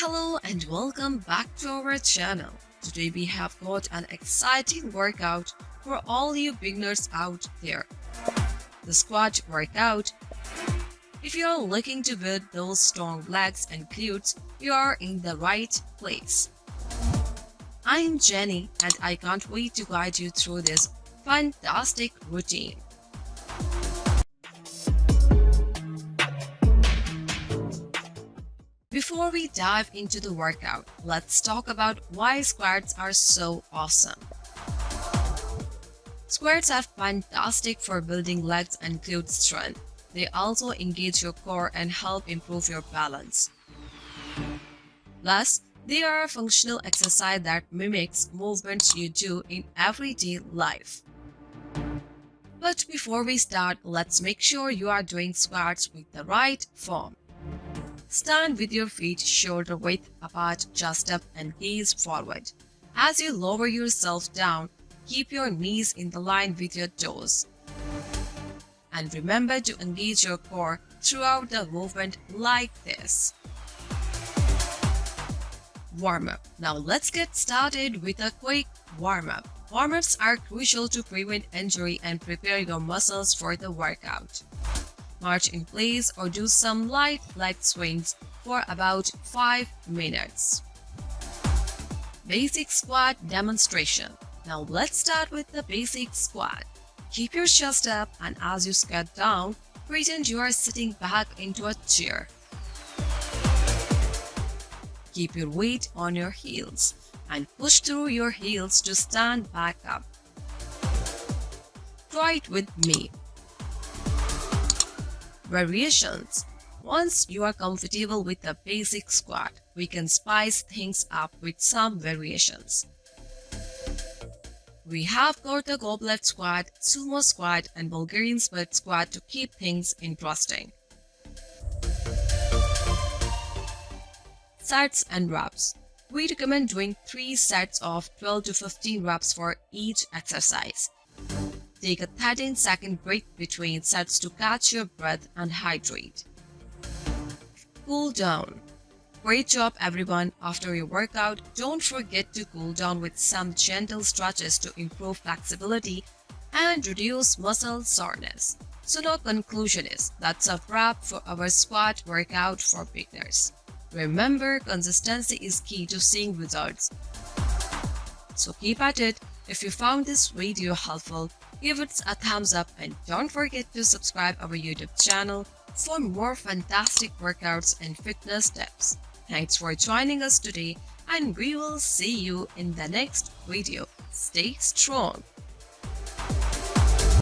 Hello and welcome back to our channel. Today we have got an exciting workout for all you beginners out there. The squat workout. If you are looking to build those strong legs and glutes, you are in the right place. I am Jenny and I can't wait to guide you through this fantastic routine. Before we dive into the workout, let's talk about why squats are so awesome. Squats are fantastic for building legs and glute strength. They also engage your core and help improve your balance. Plus, they are a functional exercise that mimics movements you do in everyday life. But before we start, let's make sure you are doing squats with the right form. Stand with your feet shoulder width apart, chest up and gaze forward. As you lower yourself down, keep your knees in the line with your toes. And remember to engage your core throughout the movement like this. Warm-up. Now let's get started with a quick warm-up. Warm-ups are crucial to prevent injury and prepare your muscles for the workout. March in place or do some light leg swings for about 5 minutes. Basic squat demonstration. Now let's start with the basic squat. Keep your chest up and as you squat down, pretend you are sitting back into a chair. Keep your weight on your heels and push through your heels to stand back up. Try it with me. Variations. Once you are comfortable with the basic squat, we can spice things up with some variations. We have got the goblet squat, sumo squat and Bulgarian split squat to keep things interesting. Sets and reps. We recommend doing 3 sets of 12 to 15 reps for each exercise. Take a 13-second break between sets to catch your breath and hydrate. Cool down. Great job everyone. After your workout, don't forget to cool down with some gentle stretches to improve flexibility and reduce muscle soreness. So the conclusion is that's a wrap for our squat workout for beginners. Remember, consistency is key to seeing results. So keep at it. If you found this video helpful, give it a thumbs up and don't forget to subscribe our YouTube channel for more fantastic workouts and fitness tips. Thanks for joining us today and we will see you in the next video. Stay strong.